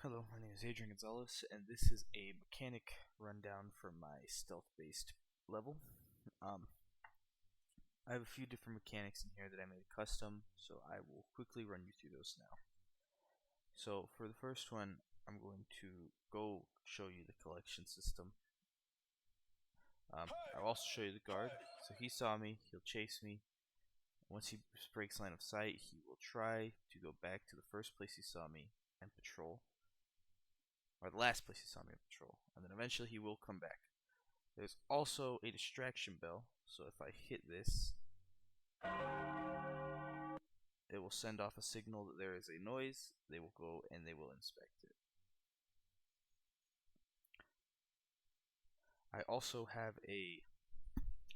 Hello, my name is Adrian Gonzalez, and this is a mechanic rundown for my stealth-based level. I have a few different mechanics in here that I made custom, so I will quickly run you through those now. So for the first one, I'm going to go show you the collection system. I'll also show you the guard. So he saw me, he'll chase me. Once he breaks line of sight, he will try to go back to the first place he saw me and patrol. Or the last place he saw me on patrol, and then eventually he will come back. There's also a distraction bell, so if I hit this, it will send off a signal that there is a noise. They will go and they will inspect it. I also have a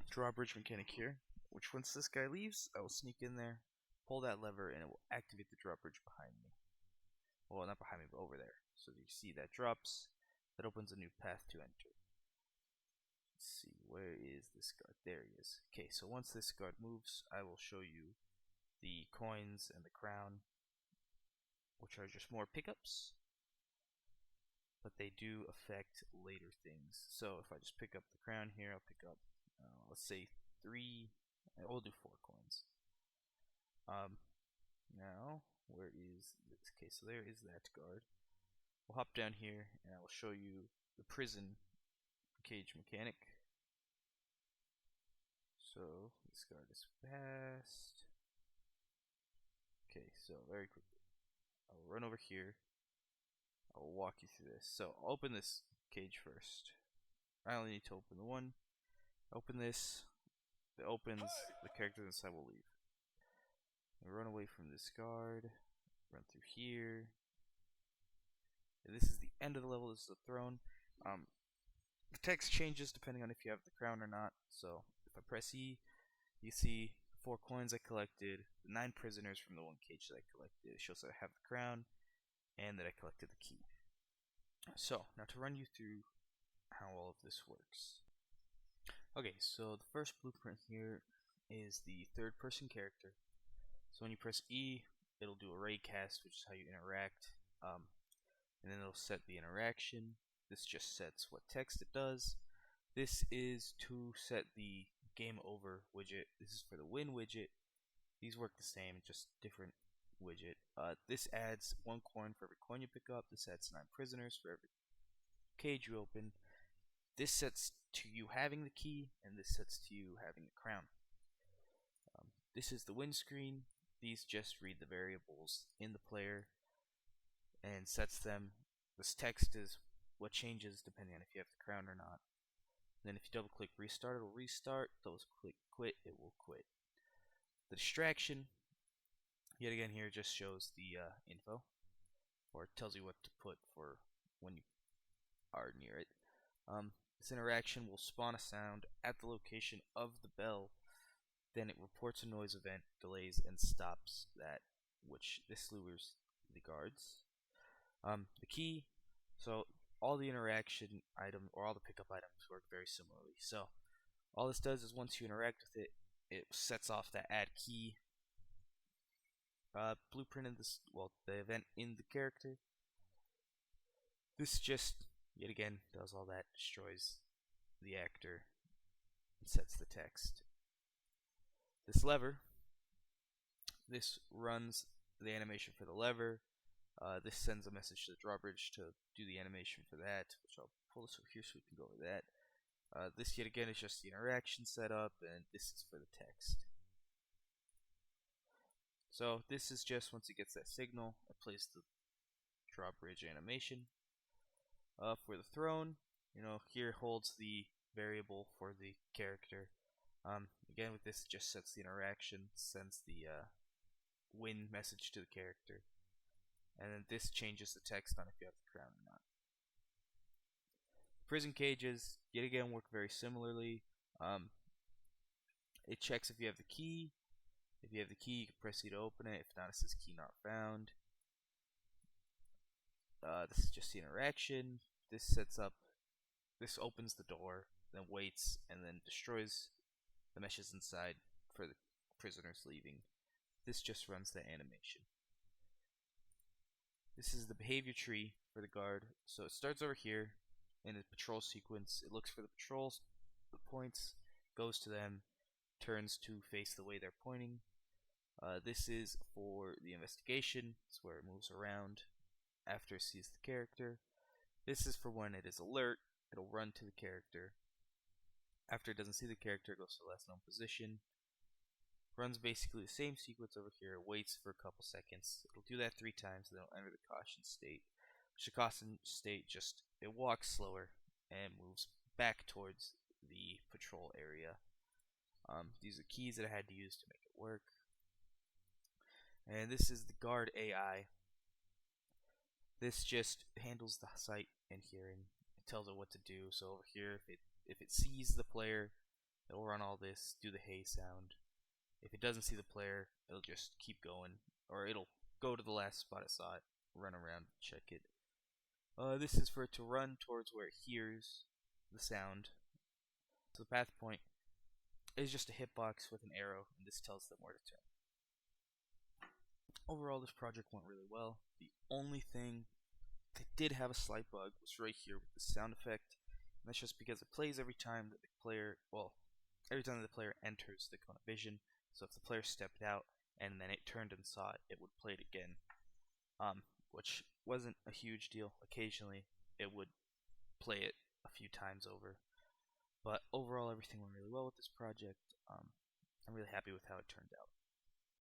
drawbridge mechanic here, which once this guy leaves, I will sneak in there, pull that lever, and it will activate the drawbridge behind me. Well, not behind me, but over there. So you see that drops, that opens a new path to enter. Let's see, where is this guard? There he is. Okay, so once this guard moves, I will show you the coins and the crown, which are just more pickups, but they do affect later things. So if I just pick up the crown here, I'll pick up, let's say 3, we'll do 4 coins. Now, where is this? Okay, so there is that guard. We'll hop down here, and I will show you the prison cage mechanic. So this guard is fast. Okay, so very quickly, I'll run over here. I'll walk you through this. So I'll open this cage first. I only need to open the one. Open this. It opens. The character inside will leave. I run away from this guard. Run through here. And this is the end of the level. This is the throne. The text changes depending on if you have the crown or not. So if I press E, you see 4 coins I collected, the 9 prisoners from the 1 cage that I collected. It shows that I have the crown and that I collected the key. So now to run you through how all of this works. Okay, so the first blueprint here is the 3rd person character. So when you press E, it'll do a raycast, which is how you interact, and then it'll set the interaction. This just sets what text it does. This is to set the game over widget. This is for the win widget. These work the same, just different widget. This adds 1 coin for every coin you pick up. This adds 9 prisoners for every cage you open. This sets to you having the key, and this sets to you having the crown. This is the win screen. These just read the variables in the player and sets them. This text is what changes depending on if you have the crown or not. Then if you double click restart, it will restart. Double click quit, it will quit. The distraction, yet again here, just shows the info, or it tells you what to put for when you are near it. This interaction will spawn a sound at the location of the bell. Then it reports a noise event, delays, and stops that, which this lures the guards. The key, so all the interaction item or all the pickup items work very similarly. So all this does is once you interact with it, it sets off that add key blueprint in this, well, the event in the character. This just yet again does all that, destroys the actor, and sets the text. This lever, this runs the animation for the lever. This sends a message to the drawbridge to do the animation for that, which I'll pull this over here so we can go over that. This yet again is just the interaction setup, and this is for the text. So this is just once it gets that signal, it plays the drawbridge animation. For the throne, here holds the variable for the character. Again, with this, it just sets the interaction, sends the win message to the character, and then this changes the text on if you have the crown or not. Prison cages, yet again, work very similarly. It checks if you have the key. If you have the key, you can press E to open it. If not, it says key not found. This is just the interaction. This opens the door, then waits, and then destroys the meshes inside for the prisoners leaving. This just runs the animation. This is the behavior tree for the guard. So it starts over here in a patrol sequence. It looks for the patrols, the points, goes to them, turns to face the way they're pointing. This is for the investigation. It's where it moves around after it sees the character. This is for when it is alert. It'll run to the character. After it doesn't see the character, it goes to the last known position. Runs basically the same sequence over here, waits for a couple seconds. It'll do that 3 times, then it'll enter the caution state. The caution state just, it walks slower and moves back towards the patrol area. These are keys that I had to use to make it work. And this is the guard AI. This just handles the sight and hearing. It tells it what to do. So over here, if it sees the player, it'll run all this, do the hey sound. If it doesn't see the player, it'll just keep going, or it'll go to the last spot it saw it, run around, check it. This is for it to run towards where it hears the sound. So the path point is just a hitbox with an arrow, and this tells them where to turn. Overall, this project went really well. The only thing that did have a slight bug was right here with the sound effect, and that's just because it plays every time that the player, every time that the player enters the cone of vision. So if the player stepped out and then it turned and saw it, it would play it again, which wasn't a huge deal. Occasionally, it would play it a few times over. But overall, everything went really well with this project. I'm really happy with how it turned out.